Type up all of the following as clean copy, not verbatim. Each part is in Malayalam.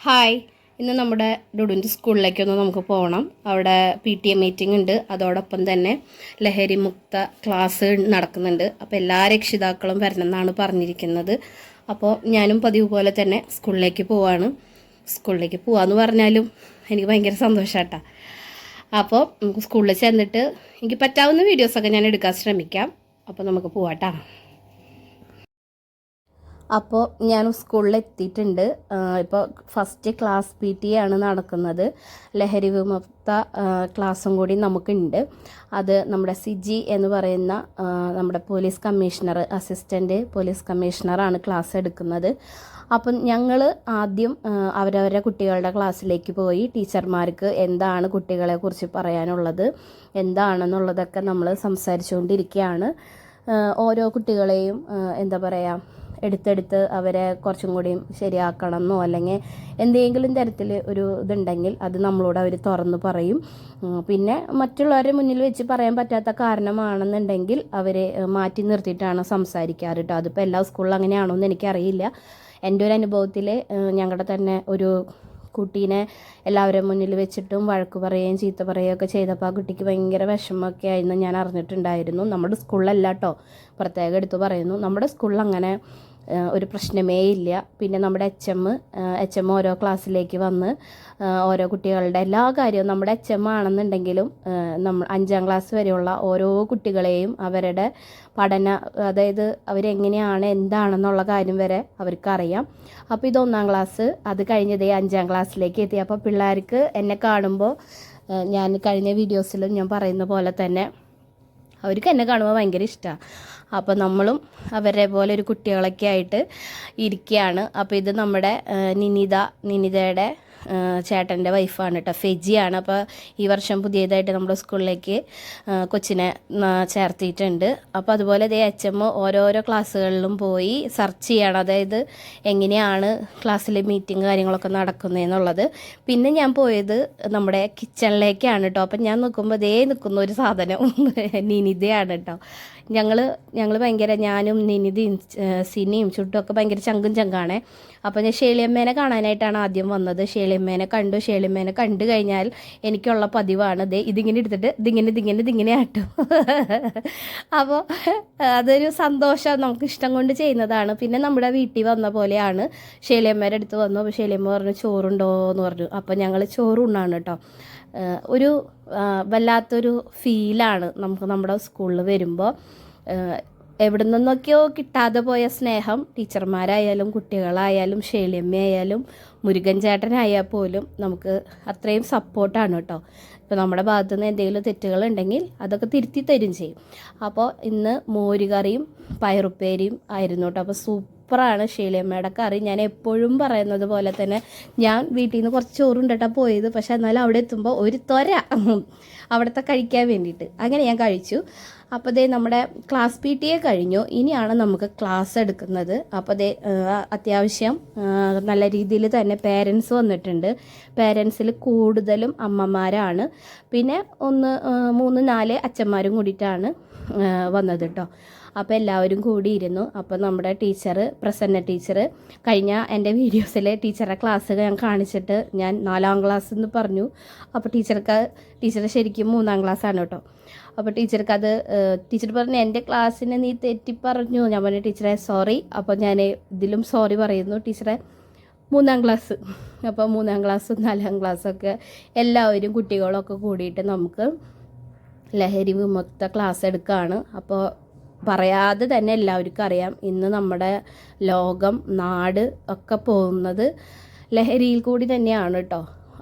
ഹായ്, ഇന്ന് നമ്മുടെ ഡുഡുൻ്റെ സ്കൂളിലേക്കൊന്ന് നമുക്ക് പോകണം. അവിടെ PTA മീറ്റിംഗ് ഉണ്ട്. അതോടൊപ്പം തന്നെ ലഹരി മുക്ത ക്ലാസ് നടക്കുന്നുണ്ട്. അപ്പോൾ എല്ലാ രക്ഷിതാക്കളും വരണമെന്നാണ് പറഞ്ഞിരിക്കുന്നത്. അപ്പോൾ ഞാനും പതിവ് പോലെ തന്നെ സ്കൂളിലേക്ക് പോവാണ്. സ്കൂളിലേക്ക് പോവാന്ന് പറഞ്ഞാലും എനിക്ക് ഭയങ്കര സന്തോഷാട്ടാ. അപ്പോൾ നമുക്ക് സ്കൂളിൽ ചെന്നിട്ട് എനിക്ക് പറ്റാവുന്ന വീഡിയോസൊക്കെ ഞാൻ എടുക്കാൻ ശ്രമിക്കാം. അപ്പോൾ നമുക്ക് പോവാട്ടാ. അപ്പോൾ ഞാൻ സ്കൂളിൽ എത്തിയിട്ടുണ്ട്. ഇപ്പോൾ ഫസ്റ്റ് ക്ലാസ് PTA ആണ് നടക്കുന്നത്. ലഹരി വിമുക്ത ക്ലാസ്സും കൂടി നമുക്കുണ്ട്. അത് നമ്മുടെ സിജി എന്ന് പറയുന്ന നമ്മുടെ പോലീസ് കമ്മീഷണർ, അസിസ്റ്റൻറ്റ് പോലീസ് കമ്മീഷണറാണ് ക്ലാസ് എടുക്കുന്നത്. അപ്പം ഞങ്ങൾ ആദ്യം അവരവരുടെ കുട്ടികളുടെ ക്ലാസ്സിലേക്ക് പോയി ടീച്ചർമാർക്ക് എന്താണ് കുട്ടികളെക്കുറിച്ച് പറയാനുള്ളത്, എന്താണെന്നുള്ളതൊക്കെ നമ്മൾ സംസാരിച്ചുകൊണ്ടിരിക്കുകയാണ്. ഓരോ കുട്ടികളെയും എന്താ പറയുക, എടുത്തെടുത്ത് അവരെ കുറച്ചും കൂടിയും ശരിയാക്കണം എന്നോ അല്ലെങ്കിൽ എന്തെങ്കിലും തരത്തിൽ ഒരു ഇതുണ്ടെങ്കിൽ അത് നമ്മളോട് അവർ തുറന്ന് പറയും. പിന്നെ മറ്റുള്ളവരുടെ മുന്നിൽ വെച്ച് പറയാൻ പറ്റാത്ത കാരണമാണെന്നുണ്ടെങ്കിൽ അവരെ മാറ്റി നിർത്തിയിട്ടാണ് സംസാരിക്കാറ് കേട്ടോ. അതിപ്പോൾ എല്ലാ സ്കൂളിലും അങ്ങനെയാണോ എന്ന് എനിക്കറിയില്ല. എൻ്റെ ഒരു അനുഭവത്തിൽ ഞങ്ങളുടെ തന്നെ ഒരു കുട്ടീനെ എല്ലാവരും മുന്നിൽ വെച്ചിട്ടും വഴക്ക് പറയുകയും ചീത്ത പറയുകയൊക്കെ ചെയ്തപ്പോൾ ആ കുട്ടിക്ക് ഭയങ്കര വിഷമമൊക്കെ ആയിരുന്നു ഞാൻ അറിഞ്ഞിട്ടുണ്ടായിരുന്നു. നമ്മുടെ സ്കൂളിലല്ല കേട്ടോ, പ്രത്യേകം എടുത്ത് പറയുന്നു. നമ്മുടെ സ്കൂളിൽ അങ്ങനെ ഒരു പ്രശ്നമേ ഇല്ല. പിന്നെ നമ്മുടെ എച്ച് എം ഓരോ ക്ലാസ്സിലേക്ക് വന്ന് ഓരോ കുട്ടികളുടെ എല്ലാ കാര്യവും നമ്മുടെ HM ആണെന്നുണ്ടെങ്കിലും നമ്മൾ 5ാം ക്ലാസ് വരെയുള്ള ഓരോ കുട്ടികളെയും അവരുടെ പഠന, അതായത് അവരെങ്ങനെയാണ് എന്താണെന്നുള്ള കാര്യം വരെ അവർക്കറിയാം. അപ്പോൾ ഇത് 1ാം ക്ലാസ്, അത് കഴിഞ്ഞതേ 5ാം ക്ലാസ്സിലേക്ക് എത്തി. അപ്പോൾ പിള്ളേർക്ക് എന്നെ കാണുമ്പോൾ ഞാൻ കഴിഞ്ഞ വീഡിയോസിലും ഞാൻ പറയുന്ന പോലെ തന്നെ അവർക്ക് എന്നെ കാണുമ്പോൾ ഭയങ്കര ഇഷ്ടമാണ്. അപ്പോൾ നമ്മളും പോലെ ഒരു കുട്ടികളൊക്കെ ആയിട്ട് ഇരിക്കുകയാണ്. അപ്പോൾ ഇത് നമ്മുടെ നിനിതയുടെ ചേട്ടൻ്റെ വൈഫാണ് കേട്ടോ, ഫെജിയാണ്. അപ്പോൾ ഈ വർഷം പുതിയതായിട്ട് നമ്മുടെ സ്കൂളിലേക്ക് കൊച്ചിനെ ചേർത്തിയിട്ടുണ്ട്. അപ്പോൾ അതുപോലെ ഇതേ HM ഓരോരോ ക്ലാസ്സുകളിലും പോയി സെർച്ച് ചെയ്യണം, അതായത് എങ്ങനെയാണ് ക്ലാസ്സിൽ മീറ്റിംഗ് കാര്യങ്ങളൊക്കെ നടക്കുന്നതെന്നുള്ളത്. പിന്നെ ഞാൻ പോയത് നമ്മുടെ കിച്ചണിലേക്കാണ് കേട്ടോ. അപ്പം ഞാൻ നോക്കുമ്പോൾ നിൽക്കുന്ന ഒരു സാധനം നിനിതയാണ് കേട്ടോ. ഞങ്ങൾ ഭയങ്കര, ഞാനും നിനിതയും സിനിയും ചുട്ടുമൊക്കെ ഭയങ്കര ചങ്കും ചങ്കാണേ. അപ്പോൾ ഞാൻ ഷേളിയമ്മേനെ കാണാനായിട്ടാണ് ആദ്യം വന്നത്. ഷേളിയമ്മേനെ കണ്ടു കഴിഞ്ഞാൽ എനിക്കുള്ള പതിവാണ് ഇതിങ്ങനെ എടുത്തിട്ട് ഇതിങ്ങനെ ആട്ടും. അപ്പോൾ അതൊരു സന്തോഷം, നമുക്ക് ഇഷ്ടം കൊണ്ട് ചെയ്യുന്നതാണ്. പിന്നെ നമ്മുടെ വീട്ടിൽ വന്ന പോലെയാണ്. ഷേളിയമ്മേൻ്റെ അടുത്ത് വന്നു. അപ്പോൾ ഷേളിയമ്മ പറഞ്ഞു ചോറുണ്ടോ എന്ന് പറഞ്ഞു. അപ്പോൾ ഞങ്ങൾ ചോറുണ്ണാണ് കേട്ടോ. ഒരു വല്ലാത്തൊരു ഫീലാണ് നമുക്ക് നമ്മുടെ സ്കൂളിൽ വരുമ്പോൾ. എവിടെ നിന്നൊക്കെയോ കിട്ടാതെ പോയ സ്നേഹം ടീച്ചർമാരായാലും കുട്ടികളായാലും ഷേളിയമ്മയായാലും മുരുകൻ ചേട്ടനായാൽ പോലും നമുക്ക് അത്രയും സപ്പോർട്ടാണ് കേട്ടോ. ഇപ്പോൾ നമ്മുടെ ഭാഗത്തു നിന്ന് എന്തെങ്കിലും തെറ്റുകളുണ്ടെങ്കിൽ അതൊക്കെ തിരുത്തി തരും ചെയ്യും. അപ്പോൾ ഇന്ന് മോരുകറിയും പയറുപ്പേരിയും ആയിരുന്നു കേട്ടോ. അപ്പോൾ സൂപ്പറാണ് ഷേളിയമ്മയുടെ കറി. ഞാൻ എപ്പോഴും പറയുന്നത് പോലെ തന്നെ ഞാൻ വീട്ടിൽ നിന്ന് കുറച്ച് ചോറുണ്ടിട്ടാ പോയത്. പക്ഷെ എന്നാലും അവിടെ എത്തുമ്പോൾ ഒരു ത്വര അവിടുത്തെ കഴിക്കാൻ വേണ്ടിയിട്ട് അങ്ങനെ ഞാൻ കഴിച്ചു. അപ്പോൾ നമ്മുടെ ക്ലാസ് PTA കഴിഞ്ഞു. ഇനിയാണ് നമുക്ക് ക്ലാസ് എടുക്കുന്നത്. അപ്പോൾ അത്യാവശ്യം നല്ല രീതിയിൽ തന്നെ പേരൻസ് വന്നിട്ടുണ്ട്. പേരൻസിൽ കൂടുതലും അമ്മമാരാണ്. പിന്നെ 3-4 അച്ഛന്മാരും കൂടിയിട്ടാണ് വന്നത് കേട്ടോ. അപ്പോൾ എല്ലാവരും കൂടിയിരുന്നു. അപ്പോൾ നമ്മുടെ പ്രസന്ന ടീച്ചർ കഴിഞ്ഞ എൻ്റെ വീഡിയോസിലെ ടീച്ചറുടെ ക്ലാസ് ഞാൻ കാണിച്ചിട്ട് ഞാൻ 4ാം ക്ലാസ് എന്ന് പറഞ്ഞു. അപ്പോൾ ടീച്ചർ ശരിക്കും 3ാം ക്ലാസ്സാണ് കേട്ടോ. അപ്പോൾ ടീച്ചർ പറഞ്ഞു എൻ്റെ ക്ലാസ്സിനെ നീ തെറ്റി പറഞ്ഞു. ഞാൻ പറഞ്ഞു ടീച്ചറെ സോറി. അപ്പോൾ ഞാൻ ഇതിലും സോറി പറയുന്നു ടീച്ചറെ. 3ാം ക്ലാസ്, അപ്പോൾ 3ാം ക്ലാസ്സും 4ാം ക്ലാസ്സൊക്കെ എല്ലാവരും കുട്ടികളൊക്കെ കൂടിയിട്ട് നമുക്ക് ലഹരി വിമുക്ത ക്ലാസ് എടുക്കുകയാണ്. അപ്പോൾ പറയാതെ തന്നെ എല്ലാവർക്കും അറിയാം, ഇന്ന് നമ്മുടെ ലോകം, നാട് ഒക്കെ പോകുന്നത് ലഹരിയിൽ കൂടി തന്നെയാണ് കേട്ടോ.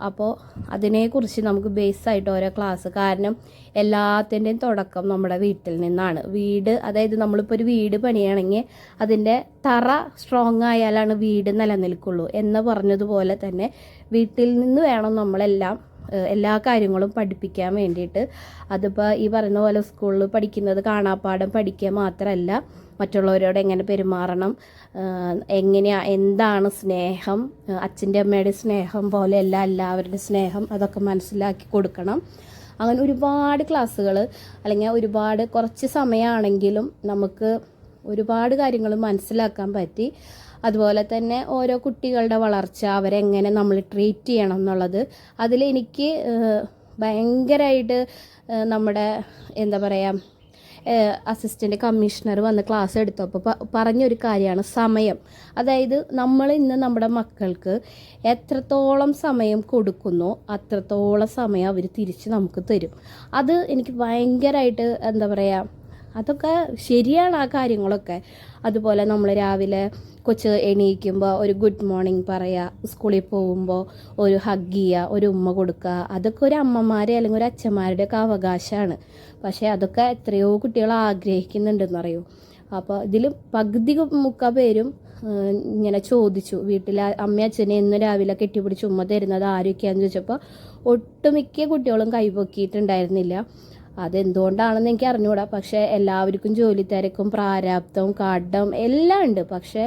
അപ്പോൾ അതിനെക്കുറിച്ച് നമുക്ക് ബേസായിട്ട് ഓരോ ക്ലാസ്, കാരണം എല്ലാത്തിൻ്റെയും തുടക്കം നമ്മുടെ വീട്ടിൽ നിന്നാണ്. അതായത് നമ്മളിപ്പോൾ ഒരു വീട് പണിയണമെങ്കിൽ അതിൻ്റെ തറ സ്ട്രോങ് ആയാലാണ് വീട് നിലനിൽക്കുള്ളൂ എന്ന് പറഞ്ഞതുപോലെ തന്നെ വീട്ടിൽ നിന്ന് വേണം നമ്മളെല്ലാം എല്ലാ കാര്യങ്ങളും പഠിപ്പിക്കാൻ വേണ്ടിയിട്ട്. അതിപ്പോൾ ഈ പറയുന്ന പോലെ സ്കൂളിൽ പഠിക്കുന്നത് കാണാപ്പാഠം പഠിക്കുക മാത്രമല്ല, മറ്റുള്ളവരോട് എങ്ങനെ പെരുമാറണം, എന്താണ് സ്നേഹം, അച്ഛൻ്റെ അമ്മയുടെ സ്നേഹം പോലെയല്ല എല്ലാവരുടെ സ്നേഹം, അതൊക്കെ മനസ്സിലാക്കി കൊടുക്കണം. അങ്ങനെ ഒരുപാട് ക്ലാസ്സുകൾ, അല്ലെങ്കിൽ കുറച്ച് സമയമാണെങ്കിലും നമുക്ക് ഒരുപാട് കാര്യങ്ങൾ മനസ്സിലാക്കാൻ പറ്റി. അതുപോലെ തന്നെ ഓരോ കുട്ടികളുടെ വളർച്ച, അവരെങ്ങനെ നമ്മൾ ട്രീറ്റ് ചെയ്യണം എന്നുള്ളത് അതിലെനിക്ക് ഭയങ്കരമായിട്ട് നമ്മുടെ എന്താ പറയുക അസിസ്റ്റൻ്റ് കമ്മീഷണർ വന്ന് ക്ലാസ് എടുത്തപ്പോൾ പറഞ്ഞൊരു കാര്യമാണ് സമയം. അതായത് നമ്മൾ ഇന്ന് നമ്മുടെ മക്കൾക്ക് എത്രത്തോളം സമയം കൊടുക്കുന്നോ അത്രത്തോളം സമയം അവർ തിരിച്ച് നമുക്ക് തരും. അത് എനിക്ക് ഭയങ്കരമായിട്ട് എന്താ പറയുക, അതൊക്കെ ശരിയാണ് ആ കാര്യങ്ങളൊക്കെ. അതുപോലെ നമ്മൾ രാവിലെ കൊച്ച് എണീക്കുമ്പോൾ ഒരു ഗുഡ് മോർണിംഗ് പറയുക, സ്കൂളിൽ പോകുമ്പോൾ ഒരു ഹഗ് ചെയ്യുക, ഒരു ഉമ്മ കൊടുക്കുക, അതൊക്കെ ഒരു അമ്മമാരെ അല്ലെങ്കിൽ ഒരു അച്ഛന്മാരുടെ ഒക്കെ അവകാശമാണ്. പക്ഷേ അതൊക്കെ എത്രയോ കുട്ടികൾ ആഗ്രഹിക്കുന്നുണ്ടെന്നറിയോ. അപ്പോൾ ഇതിൽ പകുതി മുക്കാൽ പേരും ഇങ്ങനെ ചോദിച്ചു, വീട്ടിൽ അമ്മയും അച്ഛനെ എന്ന് രാവിലെ കെട്ടിപ്പിടിച്ച് ഉമ്മ തരുന്നത് ആരൊക്കെയാണെന്ന് ചോദിച്ചപ്പോൾ ഒട്ടുമിക്ക കുട്ടികളും കൈപൊക്കിയിട്ടുണ്ടായിരുന്നില്ല. അതെന്തുകൊണ്ടാണെന്ന് എനിക്ക് അറിഞ്ഞുകൂടാ. പക്ഷേ എല്ലാവർക്കും ജോലി തിരക്കും പ്രാരാബ്ദവും കടം എല്ലാം ഉണ്ട്. പക്ഷേ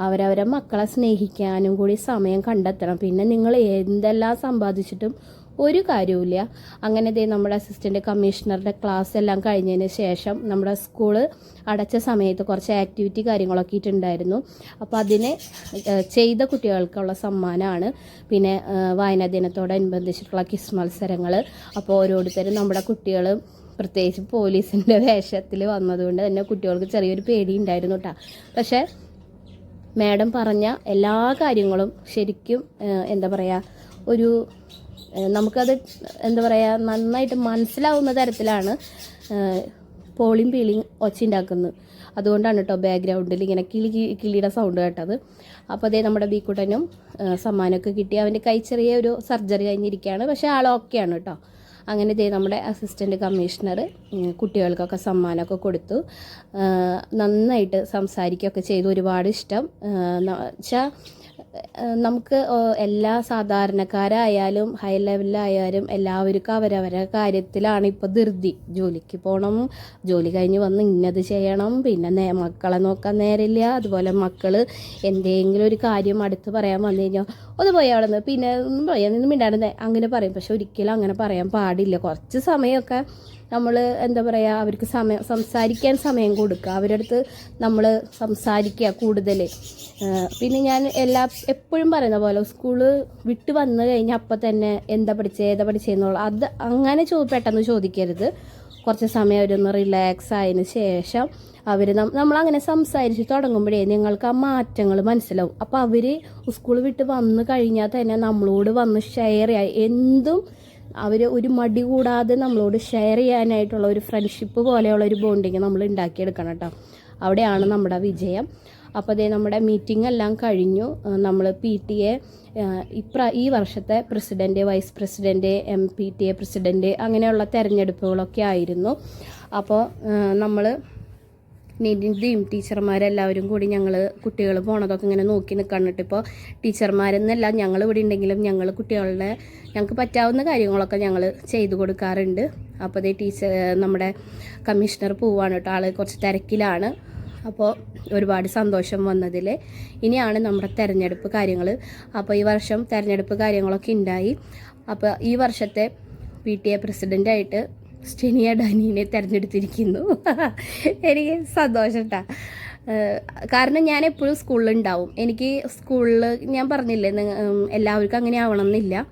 അവരവരെ മക്കളെ സ്നേഹിക്കാനും കൂടി സമയം കണ്ടെത്തണം. പിന്നെ നിങ്ങൾ എന്തെല്ലാം സമ്പാദിച്ചിട്ടും ഒരു കാര്യവുമില്ല. അങ്ങനെ നമ്മുടെ അസിസ്റ്റൻ്റ് കമ്മീഷണറുടെ ക്ലാസ് എല്ലാം കഴിഞ്ഞതിന് ശേഷം നമ്മുടെ സ്കൂള് അടച്ച സമയത്ത് കുറച്ച് ആക്ടിവിറ്റി കാര്യങ്ങളൊക്കെ ഇട്ടുണ്ടായിരുന്നു. അപ്പോൾ അതിന് ചെയ്ത കുട്ടികൾക്കുള്ള സമ്മാനമാണ്. പിന്നെ വായനാ ദിനത്തോടനുബന്ധിച്ചിട്ടുള്ള ക്വിസ് മത്സരങ്ങൾ. അപ്പോൾ ഓരോരുത്തരും നമ്മുടെ കുട്ടികൾ പ്രത്യേകിച്ച് പോലീസിൻ്റെ വേഷത്തിൽ വന്നതുകൊണ്ട് തന്നെ കുട്ടികൾക്ക് ചെറിയൊരു പേടി ഉണ്ടായിരുന്നു കേട്ടോ. പക്ഷേ മാഡം പറഞ്ഞ എല്ലാ കാര്യങ്ങളും ശരിക്കും എന്താ പറയുക, ഒരു നമുക്കത് എന്താ പറയുക നന്നായിട്ട് മനസ്സിലാവുന്ന തരത്തിലാണ് പോളിയും പീളിയും ഒച്ചുണ്ടാക്കുന്നത്. അതുകൊണ്ടാണ് കേട്ടോ ബാക്ക്ഗ്രൗണ്ടിൽ ഇങ്ങനെ കിളിയുടെ സൗണ്ട് കേട്ടത്. അപ്പോൾ അതേ നമ്മുടെ ബീക്കുട്ടനും സമ്മാനമൊക്കെ കിട്ടി. അവൻ്റെ കൈ ചെറിയ ഒരു സർജറി കഴിഞ്ഞിരിക്കുകയാണ്, പക്ഷേ ആളൊക്കെയാണ് കേട്ടോ. അങ്ങനെ നമ്മുടെ അസിസ്റ്റൻ്റ് കമ്മീഷണർ കുട്ടികൾക്കൊക്കെ സമ്മാനമൊക്കെ കൊടുത്തു. നന്നായിട്ട് സംസാരിക്കുകയൊക്കെ ചെയ്തു. ഒരുപാട് ഇഷ്ടം വെച്ചാൽ നമുക്ക് എല്ലാ സാധാരണക്കാരായാലും ഹൈ ലെവലിലായാലും എല്ലാവർക്കും അവരവരുടെ കാര്യത്തിലാണ് ഇപ്പോൾ ധൃതി. ജോലിക്ക് പോകണം, ജോലി കഴിഞ്ഞ് വന്ന് ഇന്നത് ചെയ്യണം, പിന്നെ മക്കളെ നോക്കാൻ നേരമില്ല. അതുപോലെ മക്കൾ എന്തെങ്കിലും ഒരു കാര്യം അടുത്ത് പറയാൻ വന്നു കഴിഞ്ഞാൽ ഒന്ന് പോയി അവിടെ നിന്ന് പിന്നെ ഒന്നും പറയാൻ നിന്നും മിണ്ടാണ്ട് അങ്ങനെ പറയും. പക്ഷെ ഒരിക്കലും അങ്ങനെ പറയാൻ പാടില്ല. കുറച്ച് സമയമൊക്കെ നമ്മൾ എന്താ പറയുക അവർക്ക് സംസാരിക്കാൻ സമയം കൊടുക്കുക. അവരുടെ അടുത്ത് നമ്മൾ സംസാരിക്കുക കൂടുതൽ. പിന്നെ ഞാൻ എപ്പോഴും പറയുന്ന പോലെ സ്കൂള് വിട്ട് വന്നു കഴിഞ്ഞാൽ അപ്പം തന്നെ ഏതാ പഠിച്ചതെന്നുള്ള അത് അങ്ങനെ പെട്ടെന്ന് ചോദിക്കരുത്. കുറച്ച് സമയം അവരൊന്ന് റിലാക്സ് ആയതിന് ശേഷം അവർ നമ്മളങ്ങനെ സംസാരിച്ച് തുടങ്ങുമ്പോഴേ നിങ്ങൾക്ക് ആ മാറ്റങ്ങൾ മനസ്സിലാവും. അപ്പോൾ അവർ സ്കൂൾ വിട്ട് വന്നു കഴിഞ്ഞാൽ തന്നെ നമ്മളോട് വന്ന് ഷെയർ ചെയ്യാൻ എന്തും അവർ ഒരു മടി കൂടാതെ നമ്മളോട് ഷെയർ ചെയ്യാനായിട്ടുള്ള ഒരു ഫ്രണ്ട്ഷിപ്പ് പോലെയുള്ള ഒരു ബോണ്ടിങ് നമ്മൾ ഉണ്ടാക്കിയെടുക്കണം കേട്ടോ. അവിടെയാണ് നമ്മുടെ വിജയം. അപ്പോൾ നമ്മുടെ മീറ്റിംഗ് എല്ലാം കഴിഞ്ഞു. നമ്മൾ PTA ഈ വർഷത്തെ president, vice president, MPTA president അങ്ങനെയുള്ള തിരഞ്ഞെടുപ്പുകളൊക്കെ ആയിരുന്നു. അപ്പോൾ നമ്മൾ നീതിയും ടീച്ചർമാരെല്ലാവരും കൂടി ഞങ്ങൾ കുട്ടികൾ പോണതൊക്കെ ഇങ്ങനെ നോക്കി നിൽക്കണം. ഇപ്പോൾ ടീച്ചർമാരെന്നല്ല ഞങ്ങൾ ഇവിടെ ഉണ്ടെങ്കിലും ഞങ്ങൾ കുട്ടികളുടെ ഞങ്ങൾക്ക് പറ്റാവുന്ന കാര്യങ്ങളൊക്കെ ഞങ്ങൾ ചെയ്തു കൊടുക്കാറുണ്ട്. അപ്പോൾ നമ്മുടെ കമ്മീഷണർ പോവാണ് കേട്ടോ. ആൾ കുറച്ച് തിരക്കിലാണ്. അപ്പോൾ ഒരുപാട് സന്തോഷം വന്നതിൽ. ഇനിയാണ് നമ്മുടെ തിരഞ്ഞെടുപ്പ് കാര്യങ്ങൾ. അപ്പോൾ ഈ വർഷം തിരഞ്ഞെടുപ്പ് കാര്യങ്ങളൊക്കെ ഉണ്ടായി. അപ്പോൾ ഈ വർഷത്തെ PTA പ്രസിഡൻ്റായിട്ട് സ്റ്റെനിയ ഡാനിയെ തിരഞ്ഞെടുത്തിരിക്കുന്നു. എനിക്ക് സന്തോഷം കേട്ടോ. കാരണം ഞാൻ എപ്പോഴും സ്കൂളിലുണ്ടാവും. എനിക്ക് സ്കൂളിൽ ഞാൻ പറഞ്ഞില്ലേ എല്ലാവർക്കും അങ്ങനെ ആവണം എന്നില്ല.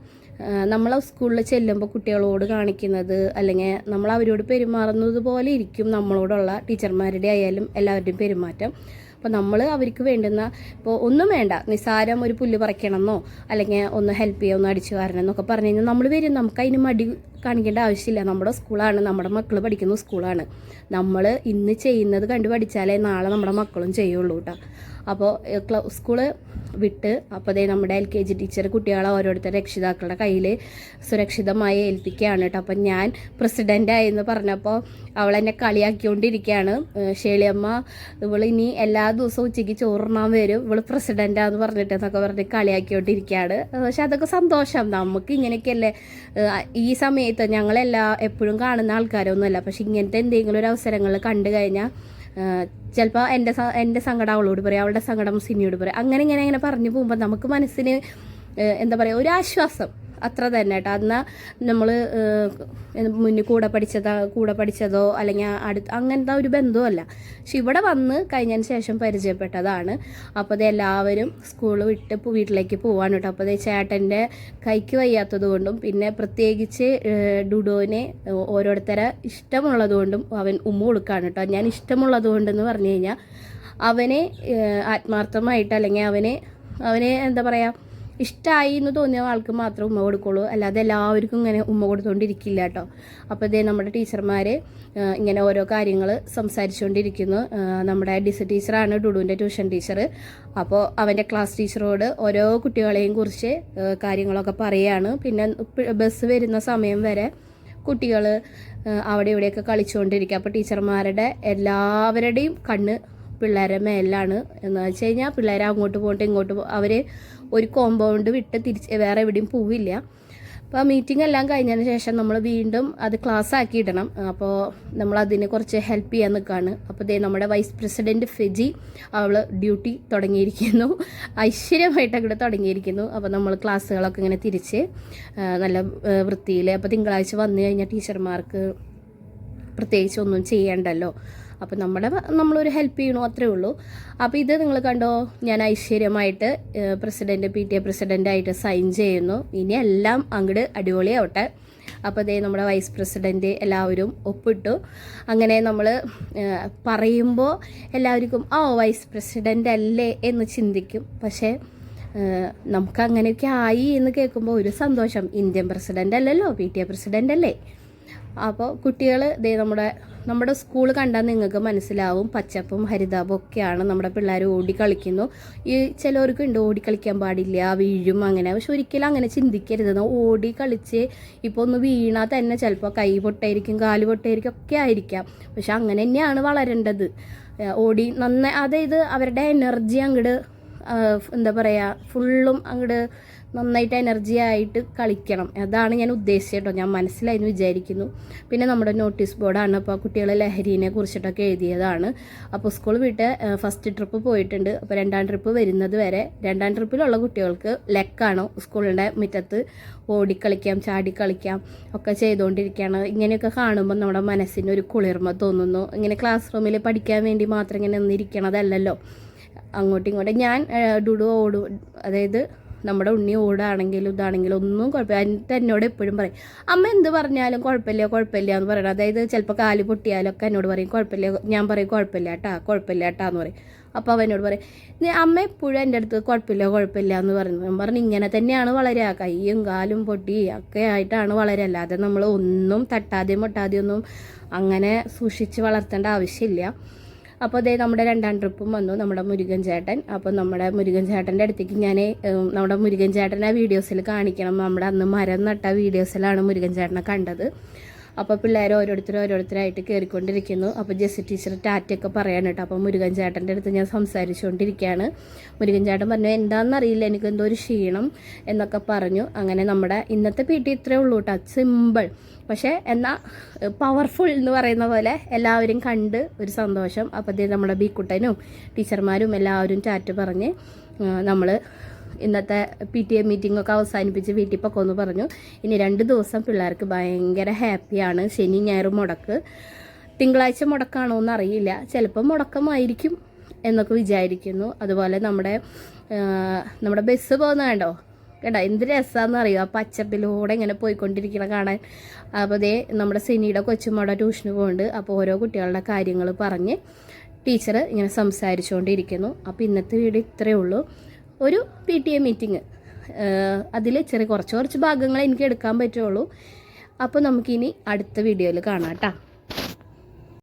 നമ്മൾ സ്കൂളിൽ ചെല്ലുമ്പോൾ കുട്ടികളോട് കാണിക്കുന്നത് അല്ലെങ്കിൽ നമ്മൾ അവരോട് പെരുമാറുന്നത് പോലെ ഇരിക്കും നമ്മളോടുള്ള ടീച്ചർമാരുടെ ആയാലും എല്ലാവരുടെയും പെരുമാറ്റം. അപ്പോൾ നമ്മൾ അവർക്ക് വേണ്ടുന്ന ഇപ്പോൾ ഒന്നും വേണ്ട, നിസ്സാരം ഒരു പുല്ല് പറിക്കണമെന്നോ അല്ലെങ്കിൽ ഒന്ന് ഹെൽപ്പ് ചെയ്യുക, ഒന്ന് അടിച്ചു വാരണം എന്നൊക്കെ പറഞ്ഞു കഴിഞ്ഞാൽ നമ്മൾ വരും. നമുക്ക് അതിന് മടി കാണിക്കേണ്ട ആവശ്യമില്ല. നമ്മുടെ സ്കൂളാണ്, നമ്മുടെ മക്കൾ പഠിക്കുന്ന സ്കൂളാണ്. നമ്മൾ ഇന്ന് ചെയ്യുന്നത് കണ്ടു പഠിച്ചാലേ നാളെ നമ്മുടെ മക്കളും ചെയ്യുള്ളൂ കേട്ടോ. അപ്പോൾ സ്കൂള് വിട്ട് അപ്പോൾ നമ്മുടെ LKG ടീച്ചർ കുട്ടികളെ ഓരോരുത്തർ രക്ഷിതാക്കളുടെ കയ്യിൽ സുരക്ഷിതമായി ഏൽപ്പിക്കുകയാണ് കേട്ടോ. അപ്പം ഞാൻ പ്രസിഡൻ്റായെന്ന് പറഞ്ഞപ്പോൾ അവളെന്നെ കളിയാക്കിക്കൊണ്ടിരിക്കുകയാണ്. ഷേളിയമ്മ ഇവളിനി എല്ലാ ദിവസവും ഉച്ചയ്ക്ക് ചോറുണ്ണാൻ വരും, ഇവൾ പ്രസിഡൻ്റാന്ന് പറഞ്ഞിട്ടെന്നൊക്കെ പറഞ്ഞ് കളിയാക്കിക്കൊണ്ടിരിക്കുകയാണ്. പക്ഷെ അതൊക്കെ സന്തോഷം. നമുക്ക് ഇങ്ങനെയൊക്കെയല്ലേ ഈ സമയത്ത് എപ്പോഴും കാണുന്ന ആൾക്കാരൊന്നുമല്ല. പക്ഷെ ഇങ്ങനത്തെ എന്തെങ്കിലും ഒരു അവസരങ്ങൾ കണ്ടു കഴിഞ്ഞാൽ ചിലപ്പോൾ എൻ്റെ സങ്കടം അവളോട് പറയും, അവളുടെ സങ്കടം സിനിയോട് പറയും. അങ്ങനെ പറഞ്ഞു പോകുമ്പോൾ നമുക്ക് മനസ്സിന് എന്താ പറയുക ഒരു ആശ്വാസം. അത്ര തന്നെ കേട്ടോ. എന്നാൽ നമ്മൾ മുന്നിൽ കൂടെ പഠിച്ചതോ അല്ലെങ്കിൽ അങ്ങനത്തെ ഒരു ബന്ധമല്ല. പക്ഷെ ഇവിടെ വന്ന് കഴിഞ്ഞതിന് ശേഷം പരിചയപ്പെട്ടതാണ്. അപ്പോൾ അത് എല്ലാവരും സ്കൂൾ വിട്ട് വീട്ടിലേക്ക് പോവാണ് കേട്ടോ. അപ്പോൾ അത് ചേട്ടൻ്റെ കൈക്ക് വയ്യാത്തത് കൊണ്ടും പിന്നെ പ്രത്യേകിച്ച് ഡുഡോനെ ഓരോരുത്തരെ ഇഷ്ടമുള്ളത് കൊണ്ടും അവൻ ഉമ്മ കൊടുക്കുകയാണ് കേട്ടോ. ഞാൻ ഇഷ്ടമുള്ളത് കൊണ്ടെന്ന് പറഞ്ഞു കഴിഞ്ഞാൽ അവനെ ആത്മാർത്ഥമായിട്ട് അല്ലെങ്കിൽ അവനെ എന്താ പറയുക, ഇഷ്ടമായി എന്ന് തോന്നിയ ആൾക്ക് മാത്രം ഉമ്മ കൊടുക്കുള്ളൂ, അല്ലാതെ എല്ലാവർക്കും ഇങ്ങനെ ഉമ്മ കൊടുത്തുകൊണ്ടിരിക്കില്ല കേട്ടോ. അപ്പോൾ ഇതേ നമ്മുടെ ടീച്ചർമാർ ഇങ്ങനെ ഓരോ കാര്യങ്ങൾ സംസാരിച്ചുകൊണ്ടിരിക്കുന്നു. നമ്മുടെ ഡിസ് ടീച്ചറാണ് ഡുഡുവിൻ്റെ ട്യൂഷൻ ടീച്ചർ. അപ്പോൾ അവൻ്റെ ക്ലാസ് ടീച്ചറോട് ഓരോ കുട്ടികളെയും കുറിച്ച് കാര്യങ്ങളൊക്കെ പറയുകയാണ്. പിന്നെ ബസ് വരുന്ന സമയം വരെ കുട്ടികൾ അവിടെ ഇവിടെയൊക്കെ കളിച്ചുകൊണ്ടിരിക്കുക. അപ്പോൾ ടീച്ചർമാരുടെ എല്ലാവരുടെയും കണ്ണ് പിള്ളേരെ മേലാണ്. എന്ന് വെച്ച് കഴിഞ്ഞാൽ പിള്ളേരെ അങ്ങോട്ട് പോകട്ടെ ഇങ്ങോട്ട് അവർ ഒരു കോമ്പൗണ്ട് വിട്ട് തിരിച്ച് വേറെ എവിടെയും പോവില്ല. അപ്പോൾ മീറ്റിംഗ് എല്ലാം കഴിഞ്ഞതിന് ശേഷം നമ്മൾ വീണ്ടും അത് ക്ലാസ് ആക്കിയിടണം. അപ്പോൾ നമ്മളതിനെ കുറച്ച് ഹെൽപ്പ് ചെയ്യാൻ നിൽക്കുകയാണ്. അപ്പോൾ ദേ നമ്മുടെ വൈസ് പ്രസിഡൻറ്റ് ഫെജി അവൾ ഡ്യൂട്ടി തുടങ്ങിയിരിക്കുന്നു, ഐശ്വര്യമായിട്ട് അങ്ങോട്ട് തുടങ്ങിയിരിക്കുന്നു. അപ്പോൾ നമ്മൾ ക്ലാസ്സുകളൊക്കെ ഇങ്ങനെ തിരിച്ച് നല്ല വൃത്തിയിൽ, അപ്പോൾ തിങ്കളാഴ്ച വന്നു കഴിഞ്ഞാൽ ടീച്ചർമാർക്ക് പ്രത്യേകിച്ച് ഒന്നും ചെയ്യണ്ടല്ലോ. അപ്പോൾ നമ്മളൊരു ഹെൽപ്പ് ചെയ്യണു, അത്രേ ഉള്ളൂ. അപ്പോൾ ഇത് നിങ്ങൾ കണ്ടോ, ഞാൻ ഐശ്വര്യമായിട്ട് PTA പ്രസിഡൻ്റായിട്ട് സൈൻ ചെയ്യുന്നു. ഇനി എല്ലാം അങ്ങോട്ട് അടിപൊളിയാവട്ടെ. അപ്പോൾ അതേ നമ്മുടെ വൈസ് പ്രസിഡൻറ്റ് എല്ലാവരും ഒപ്പിട്ടു. അങ്ങനെ നമ്മൾ പറയുമ്പോൾ എല്ലാവർക്കും വൈസ് പ്രസിഡൻ്റ് അല്ലേ എന്ന് ചിന്തിക്കും. പക്ഷേ നമുക്ക് അങ്ങനെയൊക്കെ ആയി എന്ന് കേൾക്കുമ്പോൾ ഒരു സന്തോഷം. ഇന്ത്യൻ പ്രസിഡൻ്റ് അല്ലല്ലോ, PTA പ്രസിഡൻ്റ് അല്ലേ. അപ്പോൾ കുട്ടികൾ നമ്മുടെ സ്കൂൾ കണ്ടാൽ നിങ്ങൾക്ക് മനസ്സിലാവും, പച്ചപ്പും ഹരിതാപും ഒക്കെയാണ്. നമ്മുടെ പിള്ളേർ ഓടിക്കളിക്കുന്നു. ഈ ചിലവർക്കുണ്ട് ഓടിക്കളിക്കാൻ പാടില്ല, വീഴും അങ്ങനെ. പക്ഷെ ഒരിക്കലും അങ്ങനെ ചിന്തിക്കരുത്. ഓടിക്കളിച്ച് ഇപ്പോൾ ഒന്ന് വീണാൽ തന്നെ ചിലപ്പോൾ കൈ പൊട്ടായിരിക്കും, കാല് പൊട്ടായിരിക്കും, ഒക്കെ ആയിരിക്കാം. പക്ഷെ അങ്ങനെ തന്നെയാണ് വളരേണ്ടത്. ഓടി നന്നായി, അതായത് അവരുടെ എനർജി അങ്ങോട്ട് എന്താ പറയുക, ഫുള്ളും അങ്ങോട്ട് നന്നായിട്ട് എനർജി ആയിട്ട് കളിക്കണം. അതാണ് ഞാൻ ഉദ്ദേശിച്ചത് കേട്ടോ. ഞാൻ മനസ്സിലായെന്ന് വിചാരിക്കുന്നു. പിന്നെ നമ്മുടെ നോട്ടീസ് ബോർഡാണ്. അപ്പോൾ കുട്ടികളെ ലഹരിനെ കുറിച്ചിട്ടൊക്കെ എഴുതിയതാണ്. അപ്പോൾ സ്കൂൾ വിട്ട് ഫസ്റ്റ് ട്രിപ്പ് പോയിട്ടുണ്ട്. അപ്പോൾ രണ്ടാം ട്രിപ്പ് വരുന്നത് വരെ രണ്ടാം ട്രിപ്പിലുള്ള കുട്ടികൾക്ക് ലെക്കാണ്. സ്കൂളിൻ്റെ മുറ്റത്ത് ഓടിക്കളിക്കാം, ചാടിക്കളിക്കാം ഒക്കെ ചെയ്തുകൊണ്ടിരിക്കുകയാണ്. ഇങ്ങനെയൊക്കെ കാണുമ്പോൾ നമ്മുടെ മനസ്സിനൊരു കുളിർമ തോന്നുന്നു. ഇങ്ങനെ ക്ലാസ് റൂമിൽ പഠിക്കാൻ വേണ്ടി മാത്രം ഇങ്ങനെ ഒന്നിരിക്കണതല്ലല്ലോ. അങ്ങോട്ടും ഇങ്ങോട്ടും ഞാൻ ഡുഡു ഓടും, അതായത് നമ്മുടെ ഉണ്ണി ഓടാണെങ്കിലും ഇതാണെങ്കിലും ഒന്നും കുഴപ്പമില്ല. എന്നിട്ട് എന്നോട് എപ്പോഴും പറയും, അമ്മ എന്ത് പറഞ്ഞാലും കുഴപ്പമില്ല എന്ന് പറയണം. അതായത് ചിലപ്പോൾ കാല് പൊട്ടിയാലൊക്കെ എന്നോട് പറയും കുഴപ്പമില്ല, ഞാൻ പറയും കുഴപ്പമില്ല കേട്ടാ എന്ന് പറയും. അപ്പോൾ അവനോട് പറയും, അമ്മ എപ്പോഴും എൻ്റെ അടുത്ത് കുഴപ്പമില്ല എന്ന് പറഞ്ഞു. ഞാൻ പറഞ്ഞു ഇങ്ങനെ തന്നെയാണ് വളരുക, കൈയും കാലും പൊട്ടി ഒക്കെ ആയിട്ടാണ് വളരുക. അല്ലാതെ നമ്മൾ ഒന്നും തട്ടാതെയും മുട്ടാതെയൊന്നും അങ്ങനെ സൂക്ഷിച്ച് വളർത്തേണ്ട ആവശ്യമില്ല. അപ്പോൾ അതേ നമ്മുടെ രണ്ടാം ട്രിപ്പും വന്നു, നമ്മുടെ മുരുകൻ ചേട്ടൻ. അപ്പോൾ നമ്മുടെ മുരുകൻ ചേട്ടൻ്റെ അടുത്തേക്ക് നമ്മുടെ മുരുകൻ ചേട്ടനെ വീഡിയോസിൽ കാണിക്കണം. നമ്മുടെ അന്ന് മരം നട്ട വീഡിയോസിലാണ് മുരുകൻ ചേട്ടനെ കണ്ടത്. അപ്പോൾ പിള്ളേർ ഓരോരുത്തരായിട്ട് കയറിക്കൊണ്ടിരിക്കുന്നു. അപ്പോൾ ജെസ്സി ടീച്ചർ ടാറ്റയൊക്കെ പറയാൻ കേട്ടോ. അപ്പോൾ മുരുകൻ ചേട്ടൻ്റെ അടുത്ത് ഞാൻ സംസാരിച്ചുകൊണ്ടിരിക്കുകയാണ്. മുരുകൻ ചേട്ടൻ പറഞ്ഞു എന്താണെന്നറിയില്ല, എനിക്കെന്തോ ഒരു ക്ഷീണം എന്നൊക്കെ പറഞ്ഞു. അങ്ങനെ നമ്മുടെ ഇന്നത്തെ PT ഇത്രയേ ഉള്ളൂ കേട്ടോ, സിമ്പിൾ. പക്ഷേ എന്നാൽ പവർഫുൾ എന്ന് പറയുന്ന പോലെ എല്ലാവരും കണ്ട് ഒരു സന്തോഷം. അപ്പോൾ ഇത് നമ്മുടെ ബീക്കുട്ടനും ടീച്ചർമാരും എല്ലാവരും ടാറ്റ് പറഞ്ഞ് നമ്മൾ ഇന്നത്തെ PTA മീറ്റിങ്ങൊക്കെ അവസാനിപ്പിച്ച് വീട്ടിൽ പൊക്കമെന്ന് പറഞ്ഞു. ഇനി 2 ദിവസം പിള്ളേർക്ക് ഭയങ്കര ഹാപ്പിയാണ്. ശനി ഞായറും മുടക്ക്. തിങ്കളാഴ്ച മുടക്കാണോ എന്നറിയില്ല, ചിലപ്പോൾ മുടക്കമായിരിക്കും എന്നൊക്കെ വിചാരിക്കുന്നു. അതുപോലെ നമ്മുടെ ബസ് പോകുന്ന കണ്ടോ കേട്ടോ, എന്ത് രസമാണെന്ന് അറിയുമോ, ആ പച്ചപ്പിലൂടെ ഇങ്ങനെ പോയിക്കൊണ്ടിരിക്കണം കാണാൻ. അപ്പോൾ അതേ നമ്മുടെ സിനിയുടെ കൊച്ചുമോടെ ട്യൂഷന് പോകുന്നുണ്ട്. അപ്പോൾ ഓരോ കുട്ടികളുടെ കാര്യങ്ങൾ പറഞ്ഞ് ടീച്ചർ ഇങ്ങനെ സംസാരിച്ചുകൊണ്ടിരിക്കുന്നു. അപ്പോൾ ഇന്നത്തെ വീഡിയോ ഇത്രയേ ഉള്ളൂ. ഒരു PTA മീറ്റിംഗ്, അതിൽ കുറച്ച് ഭാഗങ്ങൾ എനിക്ക് എടുക്കാൻ പറ്റുള്ളൂ. അപ്പോൾ നമുക്കിനി അടുത്ത വീഡിയോയിൽ കാണാം കേട്ടോ.